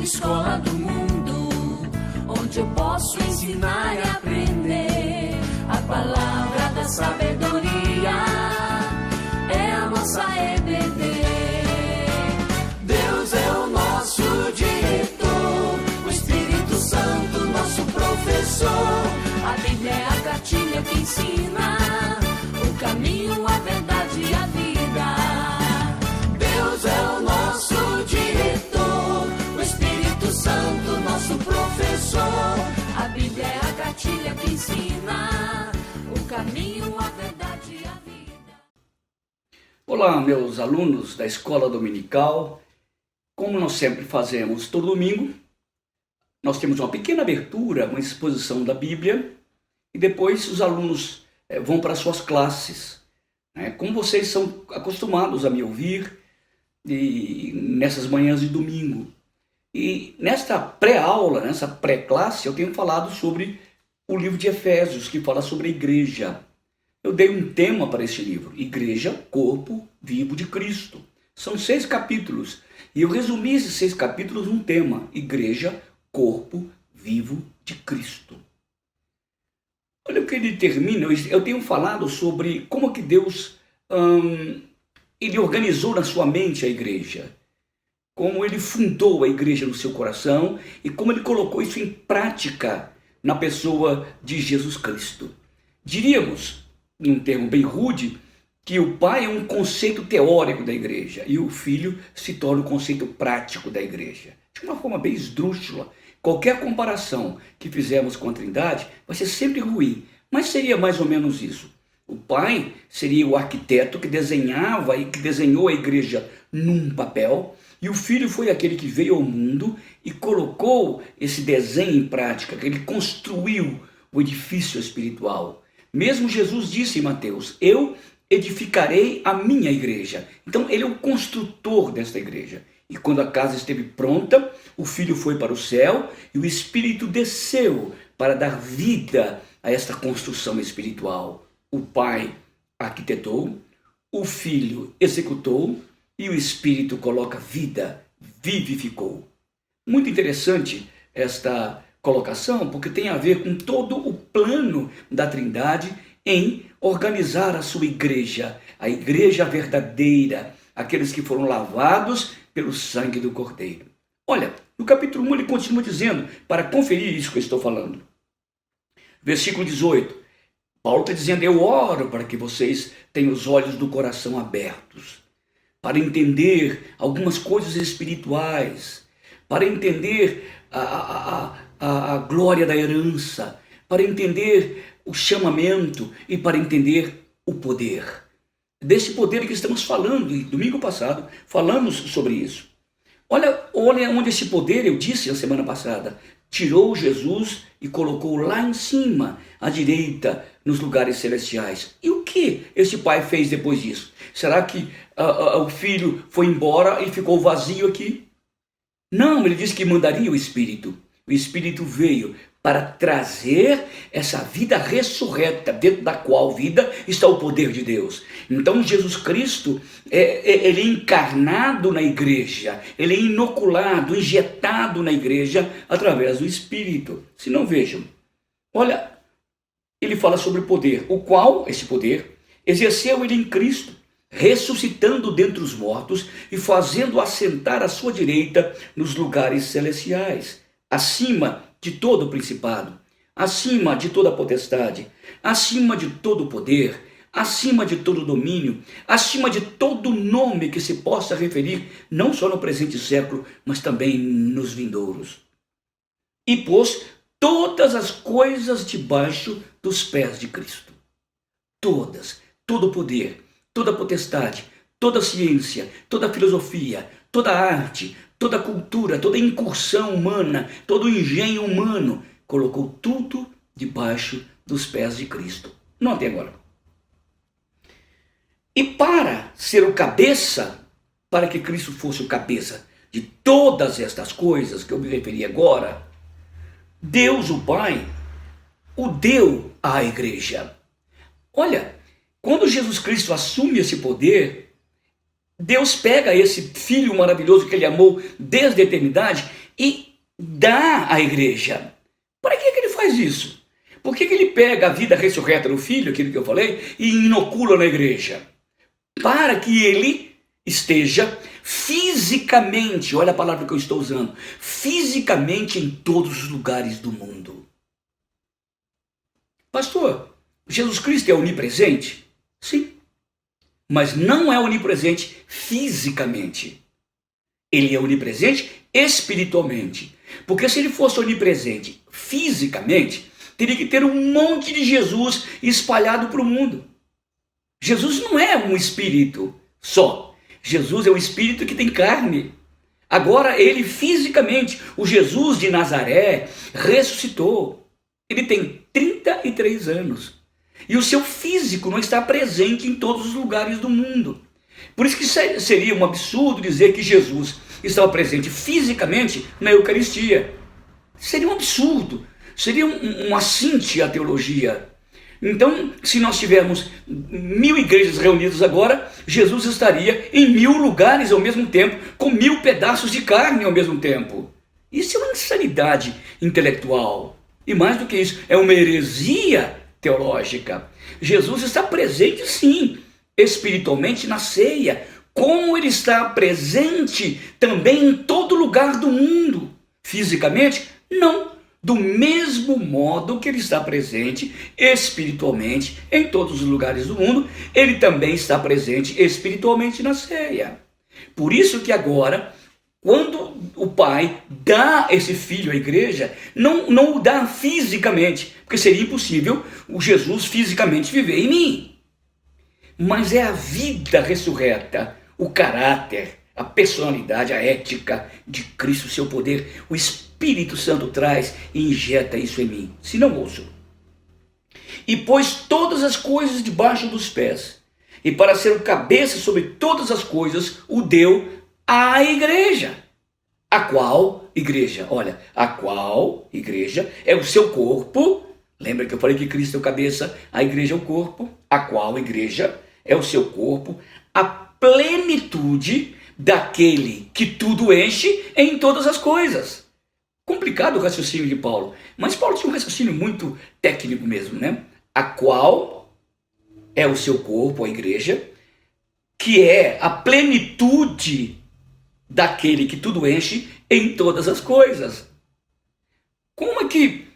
escola do mundo, onde eu posso ensinar e aprender. A palavra da sabedoria é a nossa EBD. Deus é o nosso diretor, o Espírito Santo nosso professor. A Bíblia é a cartilha que ensina o caminho, a verdade e a vida. Deus é o nosso diretor, o Espírito Santo nosso professor. A Bíblia é a cartilha que ensina o caminho, a verdade e a vida. Olá, meus alunos da Escola Dominical. Como nós sempre fazemos todo domingo, nós temos uma pequena abertura, uma exposição da Bíblia, e depois os alunos vão para suas classes. Como vocês são acostumados a me ouvir nessas manhãs de domingo. E nesta pré-aula, nessa pré-classe, eu tenho falado sobre o livro de Efésios, que fala sobre a igreja. Eu dei um tema para este livro: Igreja, Corpo Vivo de Cristo. São 6 capítulos. E eu resumi esses 6 capítulos num tema: Igreja, Corpo Vivo de Cristo. Olha o que ele termina. Eu tenho falado sobre como que Deus ele organizou na sua mente a igreja, como ele fundou a igreja no seu coração e como ele colocou isso em prática na pessoa de Jesus Cristo. Diríamos, num termo bem rude, que o pai é um conceito teórico da igreja e o filho se torna o conceito prático da igreja. De uma forma bem esdrúxula. Qualquer comparação que fizermos com a Trindade vai ser sempre ruim, mas seria mais ou menos isso. O pai seria o arquiteto que desenhava e que desenhou a igreja num papel, e o filho foi aquele que veio ao mundo e colocou esse desenho em prática, que ele construiu o edifício espiritual. Mesmo Jesus disse em Mateus: eu edificarei a minha igreja. Então ele é o construtor desta igreja. E quando a casa esteve pronta, o Filho foi para o céu e o Espírito desceu para dar vida a esta construção espiritual. O Pai arquitetou, o Filho executou e o Espírito coloca vida, vivificou. Muito interessante esta colocação, porque tem a ver com todo o plano da Trindade em organizar a sua igreja, a igreja verdadeira, aqueles que foram lavados pelo sangue do Cordeiro. Olha, no capítulo 1 ele continua dizendo, para conferir isso que eu estou falando. Versículo 18, Paulo está dizendo: eu oro para que vocês tenham os olhos do coração abertos, para entender algumas coisas espirituais, para entender a glória da herança, para entender o chamamento e para entender o poder. Desse poder que estamos falando, e domingo passado falamos sobre isso. Olha onde esse poder, eu disse na semana passada, tirou Jesus e colocou lá em cima, à direita, nos lugares celestiais. E o que esse pai fez depois disso? Será que o filho foi embora e ficou vazio aqui? Não, ele disse que mandaria o Espírito. O Espírito veio para trazer essa vida ressurreta, dentro da qual vida está o poder de Deus. Então Jesus Cristo, ele é encarnado na igreja, ele é inoculado, injetado na igreja através do Espírito. Se não, vejam, olha, ele fala sobre o poder, o qual, esse poder, exerceu ele em Cristo, ressuscitando dentre os mortos e fazendo assentar à sua direita nos lugares celestiais, acima de todo o principado, acima de toda a potestade, acima de todo o poder, acima de todo o domínio, acima de todo nome que se possa referir, não só no presente século, mas também nos vindouros. E pôs todas as coisas debaixo dos pés de Cristo. Todas, todo o poder, toda a potestade, toda a ciência, toda a filosofia, toda a arte, toda a cultura, toda a incursão humana, todo o engenho humano, colocou tudo debaixo dos pés de Cristo. Notem agora. E para ser o cabeça, para que Cristo fosse o cabeça de todas estas coisas que eu me referi agora, Deus, o Pai, o deu à igreja. Olha, quando Jesus Cristo assume esse poder, Deus pega esse filho maravilhoso que ele amou desde a eternidade e dá à igreja. Para que ele faz isso? Por que ele pega a vida ressurreta do Filho, aquilo que eu falei, e inocula na igreja? Para que ele esteja fisicamente, olha a palavra que eu estou usando, fisicamente em todos os lugares do mundo. Pastor, Jesus Cristo é onipresente? Sim, mas não é onipresente fisicamente. Ele é onipresente espiritualmente. Porque se ele fosse onipresente fisicamente, teria que ter um monte de Jesus espalhado para o mundo. Jesus não é um espírito só. Jesus é um espírito que tem carne. Agora ele fisicamente, o Jesus de Nazaré, ressuscitou. Ele tem 33 anos. E o seu físico não está presente em todos os lugares do mundo. Por isso que seria um absurdo dizer que Jesus estava presente fisicamente na Eucaristia. Seria um absurdo. Seria um assinte à teologia. Então, se nós tivermos 1000 igrejas reunidas agora, Jesus estaria em 1000 lugares ao mesmo tempo, com 1000 pedaços de carne ao mesmo tempo. Isso é uma insanidade intelectual. E mais do que isso, é uma heresia teológica. Jesus está presente, sim, espiritualmente na ceia, como ele está presente também em todo lugar do mundo. Fisicamente, não. Do mesmo modo que ele está presente espiritualmente em todos os lugares do mundo, ele também está presente espiritualmente na ceia. Por isso que agora, quando o Pai dá esse Filho à igreja, não o dá fisicamente, porque seria impossível o Jesus fisicamente viver em mim. Mas é a vida ressurreta, o caráter, a personalidade, a ética de Cristo, o seu poder, o Espírito Santo traz e injeta isso em mim. Se não ouço. E pôs todas as coisas debaixo dos pés, e para ser o cabeça sobre todas as coisas, o deu à igreja. A qual igreja? Olha, a qual igreja é o seu corpo. Lembra que eu falei que Cristo é o cabeça, a igreja é o corpo. A qual igreja é o seu corpo, a plenitude daquele que tudo enche em todas as coisas. Complicado o raciocínio de Paulo, mas Paulo tinha um raciocínio muito técnico mesmo, né? A qual é o seu corpo, a igreja, que é a plenitude daquele que tudo enche em todas as coisas. Como é que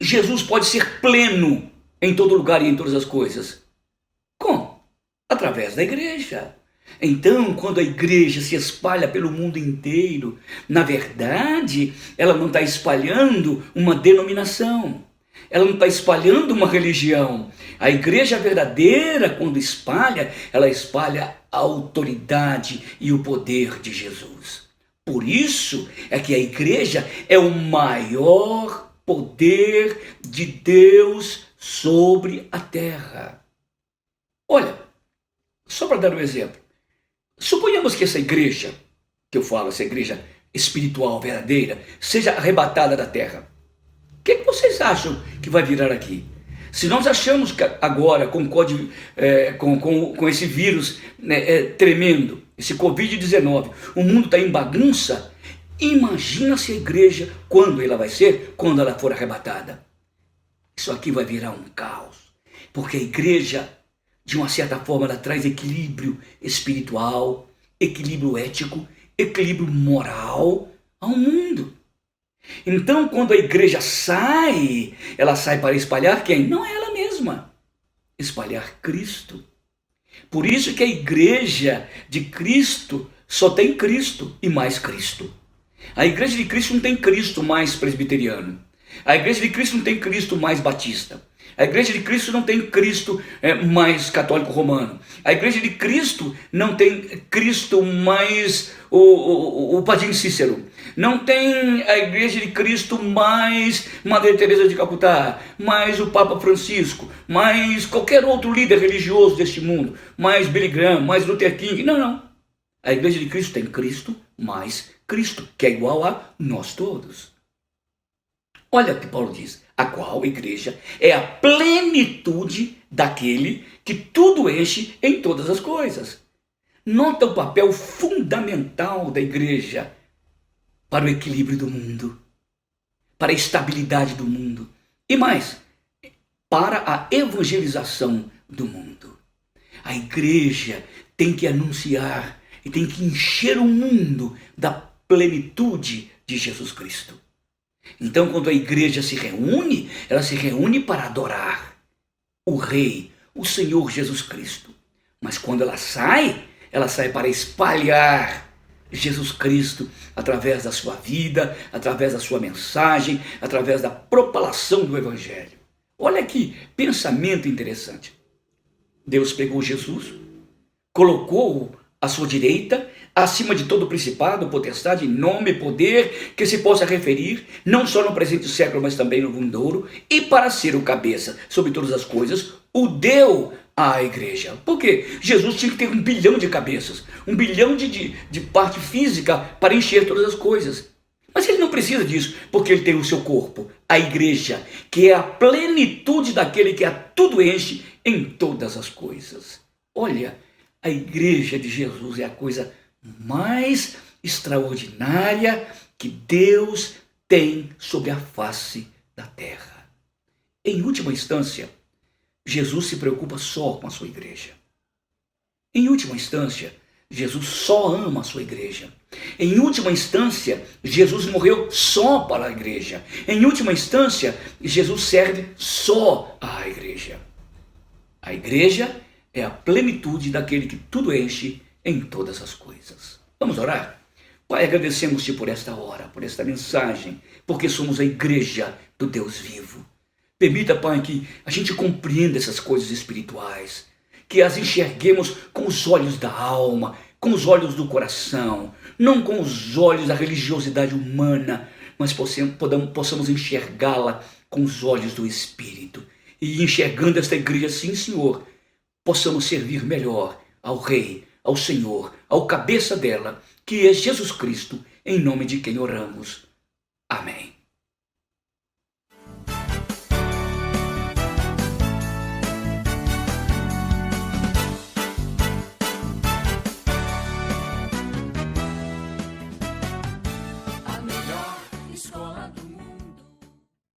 Jesus pode ser pleno em todo lugar e em todas as coisas? Como? Através da igreja. Então, quando a igreja se espalha pelo mundo inteiro, na verdade, ela não está espalhando uma denominação, ela não está espalhando uma religião. A igreja verdadeira, quando espalha, ela espalha a autoridade e o poder de Jesus. Por isso é que a igreja é o maior poder de Deus sobre a terra. Olha, só para dar um exemplo. Suponhamos que essa igreja, que eu falo, essa igreja espiritual verdadeira, seja arrebatada da terra. O que vocês acham que vai virar aqui? Se nós achamos que agora, com esse vírus tremendo, esse Covid-19, o mundo está em bagunça, imagina se a igreja, quando ela vai ser, quando ela for arrebatada. Isso aqui vai virar um caos, porque a igreja, de uma certa forma, ela traz equilíbrio espiritual, equilíbrio ético, equilíbrio moral ao mundo. Então, quando a igreja sai, ela sai para espalhar quem? Não é ela mesma. Espalhar Cristo. Por isso que a igreja de Cristo só tem Cristo e mais Cristo. A igreja de Cristo não tem Cristo mais presbiteriano. A igreja de Cristo não tem Cristo mais batista. A igreja de Cristo não tem Cristo mais católico romano. A igreja de Cristo não tem Cristo mais o Padre Cícero. Não tem a igreja de Cristo mais Madre Teresa de Calcutá, mais o Papa Francisco, mais qualquer outro líder religioso deste mundo, mais Billy Graham, mais Luther King. Não. A igreja de Cristo tem Cristo mais Cristo, que é igual a nós todos. Olha o que Paulo diz, a qual igreja é a plenitude daquele que tudo enche em todas as coisas. Nota o papel fundamental da igreja. para o equilíbrio do mundo, para a estabilidade do mundo e mais, para a evangelização do mundo. A igreja tem que anunciar e tem que encher o mundo da plenitude de Jesus Cristo. Então, quando a igreja se reúne, ela se reúne para adorar o Rei, o Senhor Jesus Cristo. Mas quando ela sai para espalhar Jesus Cristo através da sua vida, através da sua mensagem, através da propalação do Evangelho. Olha que pensamento interessante. Deus pegou Jesus, colocou-o à sua direita, acima de todo principado, potestade, nome e poder que se possa referir, não só no presente século, mas também no vindouro, e para ser o cabeça sobre todas as coisas, o deu à igreja. Por quê? Jesus tinha que ter 1 bilhão de cabeças, 1 bilhão de parte física para encher todas as coisas. Mas ele não precisa disso, porque ele tem o seu corpo, a igreja, que é a plenitude daquele que a tudo enche em todas as coisas. Olha, a igreja de Jesus é a coisa mais extraordinária que Deus tem sobre a face da terra. Em última instância, Jesus se preocupa só com a sua igreja. Em última instância, Jesus só ama a sua igreja. Em última instância, Jesus morreu só para a igreja. Em última instância, Jesus serve só à igreja. A igreja é a plenitude daquele que tudo enche em todas as coisas. Vamos orar? Pai, agradecemos-te por esta hora, por esta mensagem, porque somos a igreja do Deus vivo. Permita, Pai, que a gente compreenda essas coisas espirituais, que as enxerguemos com os olhos da alma, com os olhos do coração, não com os olhos da religiosidade humana, mas possamos enxergá-la com os olhos do Espírito. E enxergando esta igreja, sim, Senhor, possamos servir melhor ao Rei, ao Senhor, ao cabeça dela, que é Jesus Cristo, em nome de quem oramos.